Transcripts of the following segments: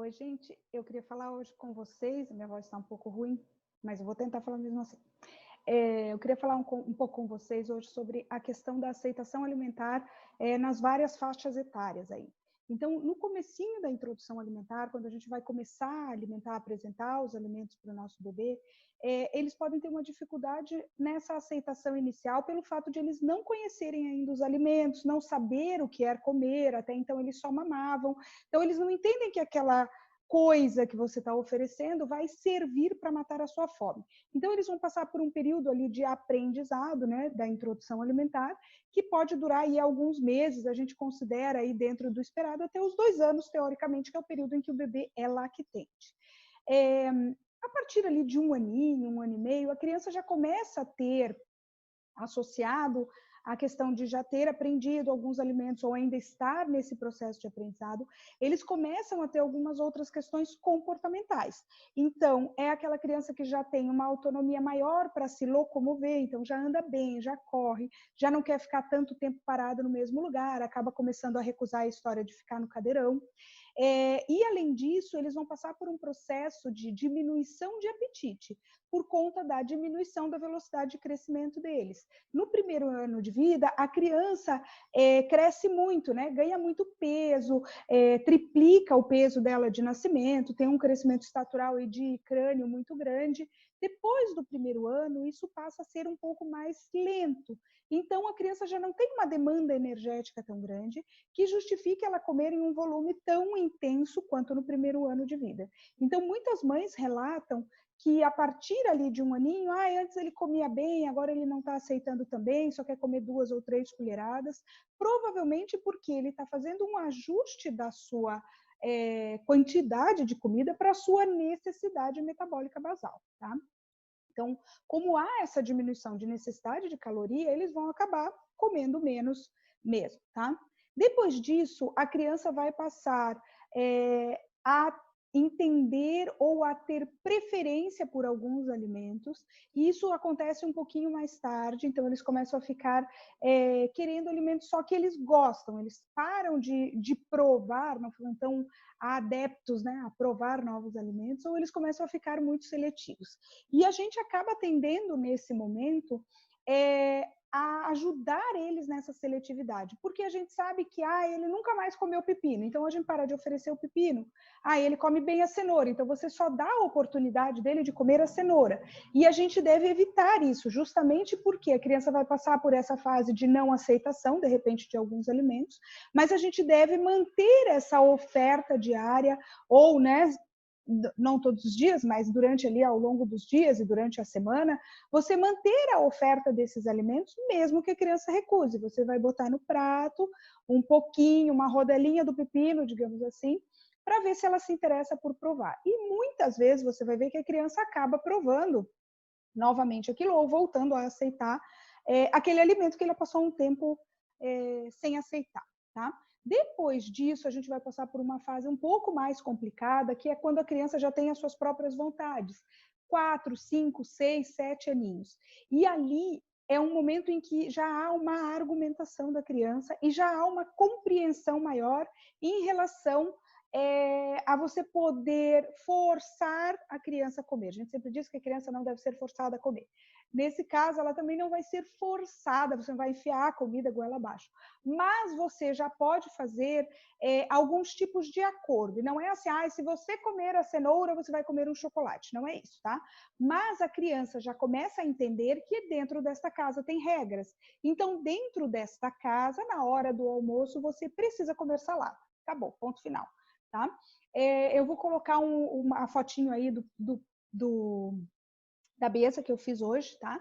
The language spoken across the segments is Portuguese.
Oi, gente. Eu queria falar hoje com vocês, minha voz está um pouco ruim, mas eu vou tentar falar mesmo assim. Eu queria falar um pouco com vocês hoje sobre a questão da aceitação alimentar nas várias faixas etárias aí. Então, no comecinho da introdução alimentar, quando a gente vai começar a alimentar, apresentar os alimentos para o nosso bebê, eles podem ter uma dificuldade nessa aceitação inicial pelo fato de eles não conhecerem ainda os alimentos, não saber o que é comer, até então eles só mamavam. Então, eles não entendem que aquela coisa que você está oferecendo vai servir para matar a sua fome. Então, eles vão passar por um período ali de aprendizado, né, da introdução alimentar, que pode durar aí alguns meses, a gente considera aí dentro do esperado até os 2 anos, teoricamente, que é o período em que o bebê é lactente. A partir ali de 1 aninho, 1 ano e meio, a criança já começa a ter associado a questão de já ter aprendido alguns alimentos ou ainda estar nesse processo de aprendizado, eles começam a ter algumas outras questões comportamentais. Então, é aquela criança que já tem uma autonomia maior para se locomover, então já anda bem, já corre, já não quer ficar tanto tempo parado no mesmo lugar, acaba começando a recusar a história de ficar no cadeirão. E, além disso, eles vão passar por um processo de diminuição de apetite, por conta da diminuição da velocidade de crescimento deles. No primeiro ano de vida, a criança cresce muito, né? Ganha muito peso, triplica o peso dela de nascimento, tem um crescimento estatural e de crânio muito grande. Depois do primeiro ano, isso passa a ser um pouco mais lento. Então, a criança já não tem uma demanda energética tão grande que justifique ela comer em um volume tão intenso quanto no primeiro ano de vida. Então, muitas mães relatam que a partir ali de 1 aninho, antes ele comia bem, agora ele não está aceitando também, só quer comer 2 ou 3 colheradas, provavelmente porque ele está fazendo um ajuste da sua quantidade de comida para a sua necessidade metabólica basal, tá? Então, como há essa diminuição de necessidade de caloria, eles vão acabar comendo menos mesmo, tá? Depois disso, a criança vai passar a entender ou a ter preferência por alguns alimentos, e isso acontece um pouquinho mais tarde, então eles começam a ficar querendo alimentos só que eles gostam, eles param de provar, não são tão adeptos, né, a provar novos alimentos, ou eles começam a ficar muito seletivos. E a gente acaba tendendo, nesse momento, a ajudar eles nessa seletividade, porque a gente sabe que ele nunca mais comeu pepino, então a gente para de oferecer o pepino. Ele come bem a cenoura, então você só dá a oportunidade dele de comer a cenoura. E a gente deve evitar isso, justamente porque a criança vai passar por essa fase de não aceitação, de repente, de alguns alimentos, mas a gente deve manter essa oferta diária, ou, né, não todos os dias, mas durante ali ao longo dos dias e durante a semana, você manter a oferta desses alimentos, mesmo que a criança recuse. Você vai botar no prato um pouquinho, uma rodelinha do pepino, digamos assim, para ver se ela se interessa por provar. E muitas vezes você vai ver que a criança acaba provando novamente aquilo ou voltando a aceitar aquele alimento que ela passou um tempo sem aceitar, tá? Depois disso, a gente vai passar por uma fase um pouco mais complicada, que é quando a criança já tem as suas próprias vontades. 4, 5, 6, 7 aninhos. E ali é um momento em que já há uma argumentação da criança e já há uma compreensão maior em relação a você poder forçar a criança a comer. A gente sempre diz que a criança não deve ser forçada a comer. Nesse caso, ela também não vai ser forçada, você não vai enfiar a comida goela abaixo. Mas você já pode fazer alguns tipos de acordo. E não é assim, se você comer a cenoura, você vai comer um chocolate. Não é isso, tá? Mas a criança já começa a entender que dentro desta casa tem regras. Então, dentro desta casa, na hora do almoço, você precisa comer salada. Acabou, ponto final. Tá? Eu vou colocar uma fotinho aí da mesa que eu fiz hoje, tá?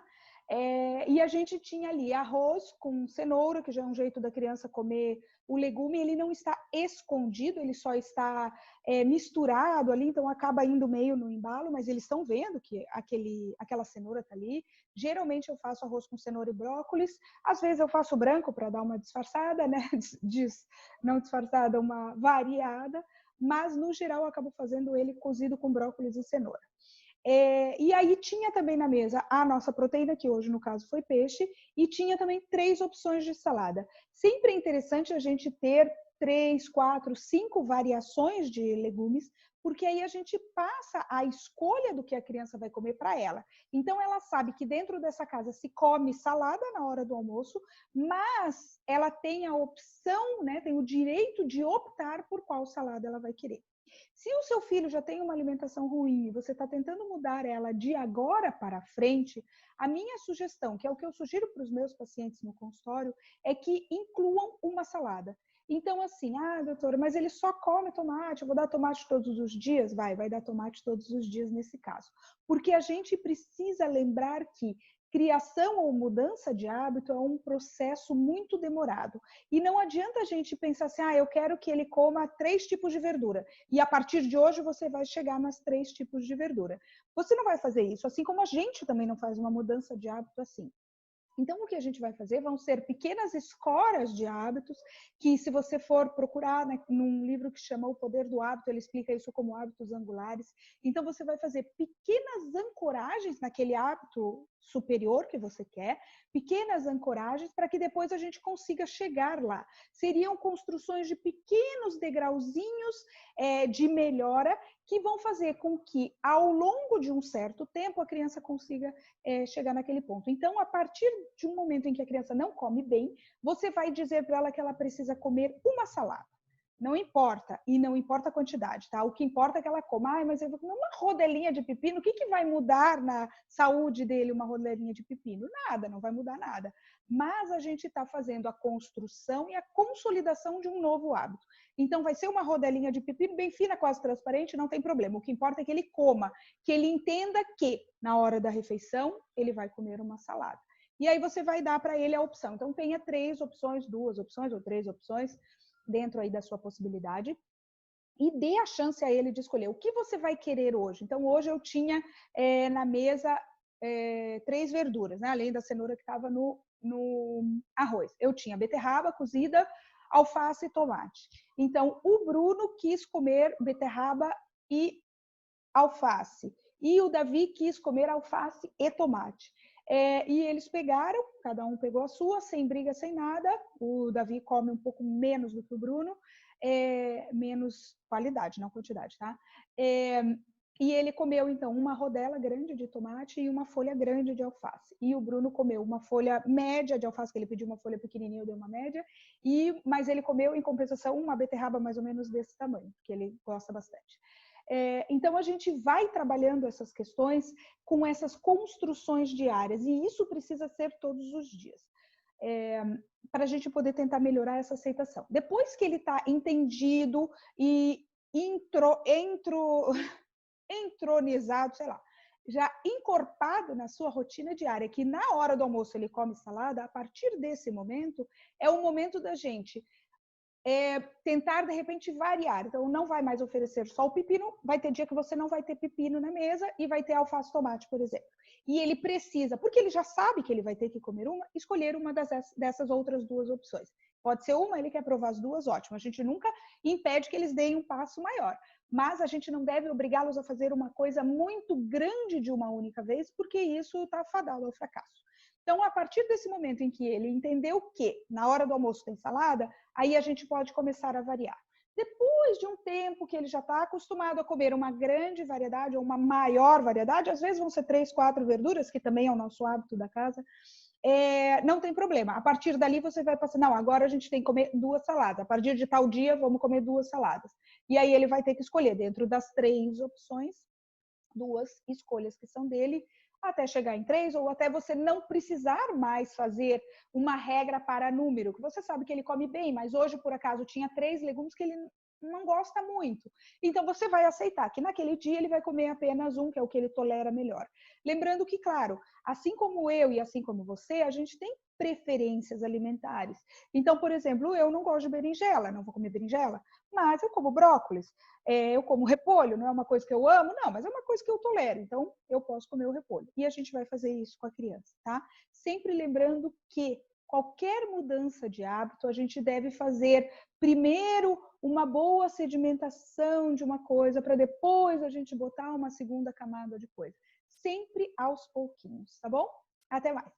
E a gente tinha ali arroz com cenoura, que já é um jeito da criança comer o legume, ele não está escondido, ele só está misturado ali, então acaba indo meio no embalo, mas eles estão vendo que aquela cenoura está ali. Geralmente eu faço arroz com cenoura e brócolis, às vezes eu faço branco para dar uma disfarçada, né? Não disfarçada, uma variada, mas no geral eu acabo fazendo ele cozido com brócolis e cenoura. E aí tinha também na mesa a nossa proteína, que hoje no caso foi peixe, e tinha também 3 opções de salada. Sempre é interessante a gente ter 3, 4, 5 variações de legumes, porque aí a gente passa a escolha do que a criança vai comer para ela. Então, ela sabe que dentro dessa casa se come salada na hora do almoço, mas ela tem a opção, né, tem o direito de optar por qual salada ela vai querer. Se o seu filho já tem uma alimentação ruim e você está tentando mudar ela de agora para frente, a minha sugestão, que é o que eu sugiro para os meus pacientes no consultório, é que incluam uma salada. Então, assim, doutora, mas ele só come tomate, eu vou dar tomate todos os dias? Vai dar tomate todos os dias nesse caso. Porque a gente precisa lembrar que criação ou mudança de hábito é um processo muito demorado. E não adianta a gente pensar assim, eu quero que ele coma 3 tipos de verdura. E a partir de hoje você vai chegar nas 3 tipos de verdura. Você não vai fazer isso, assim como a gente também não faz uma mudança de hábito assim. Então, o que a gente vai fazer vão ser pequenas escoras de hábitos, que se você for procurar, né, num livro que chama O Poder do Hábito, ele explica isso como hábitos angulares. Então, você vai fazer pequenas ancoragens naquele hábito superior que você quer, pequenas ancoragens para que depois a gente consiga chegar lá. Seriam construções de pequenos degrauzinhos de melhora que vão fazer com que, ao longo de um certo tempo, a criança consiga chegar naquele ponto. Então, a partir de um momento em que a criança não come bem, você vai dizer para ela que ela precisa comer uma salada. Não importa, e não importa a quantidade, tá? O que importa é que ela coma. Mas eu vou comer uma rodelinha de pepino, o que vai mudar na saúde dele uma rodelinha de pepino? Nada, não vai mudar nada. Mas a gente está fazendo a construção e a consolidação de um novo hábito. Então, vai ser uma rodelinha de pepino bem fina, quase transparente, não tem problema. O que importa é que ele coma, que ele entenda que, na hora da refeição, ele vai comer uma salada. E aí você vai dar para ele a opção. Então, tenha 3 opções, 2 opções ou 3 opções dentro aí da sua possibilidade. E dê a chance a ele de escolher o que você vai querer hoje. Então, hoje eu tinha na mesa 3 verduras, né? Além da cenoura que estava no arroz. Eu tinha beterraba cozida, alface e tomate. Então, o Bruno quis comer beterraba e alface. E o Davi quis comer alface e tomate. E eles pegaram, cada um pegou a sua, sem briga, sem nada. O Davi come um pouco menos do que o Bruno, menos qualidade, não quantidade, tá? E ele comeu, então, uma rodela grande de tomate e uma folha grande de alface. E o Bruno comeu uma folha média de alface, que ele pediu uma folha pequenininha, eu dei uma média. Mas ele comeu, em compensação, uma beterraba mais ou menos desse tamanho, que ele gosta bastante. Então, a gente vai trabalhando essas questões com essas construções diárias, e isso precisa ser todos os dias, para a gente poder tentar melhorar essa aceitação. Depois que ele está entendido e entronizado, sei lá, já encorpado na sua rotina diária, que na hora do almoço ele come salada, a partir desse momento, é o momento da gente tentar, de repente, variar. Então, não vai mais oferecer só o pepino, vai ter dia que você não vai ter pepino na mesa e vai ter alface e tomate, por exemplo. E ele precisa, porque ele já sabe que ele vai ter que comer uma, escolher uma dessas outras 2 opções. Pode ser uma, ele quer provar as 2, ótimo. A gente nunca impede que eles deem um passo maior. Mas a gente não deve obrigá-los a fazer uma coisa muito grande de uma única vez, porque isso está fadado ao fracasso. Então, a partir desse momento em que ele entendeu que na hora do almoço tem salada, aí a gente pode começar a variar. Depois de um tempo que ele já está acostumado a comer uma grande variedade ou uma maior variedade, às vezes vão ser 3, 4 verduras, que também é o nosso hábito da casa, não tem problema. A partir dali você vai passar, não, agora a gente tem que comer 2 saladas. A partir de tal dia, vamos comer 2 saladas. E aí ele vai ter que escolher dentro das 3 opções, 2 escolhas que são dele, até chegar em 3, ou até você não precisar mais fazer uma regra para número, que você sabe que ele come bem, mas hoje, por acaso, tinha 3 legumes que ele não gosta muito. Então, você vai aceitar que naquele dia ele vai comer apenas um, que é o que ele tolera melhor. Lembrando que, claro, assim como eu e assim como você, a gente tem preferências alimentares. Então, por exemplo, eu não gosto de berinjela, não vou comer berinjela, mas eu como brócolis, eu como repolho, não é uma coisa que eu amo, não, mas é uma coisa que eu tolero, então eu posso comer o repolho. E a gente vai fazer isso com a criança, tá? Sempre lembrando que qualquer mudança de hábito, a gente deve fazer primeiro uma boa sedimentação de uma coisa, para depois a gente botar uma segunda camada de coisa. Sempre aos pouquinhos, tá bom? Até mais!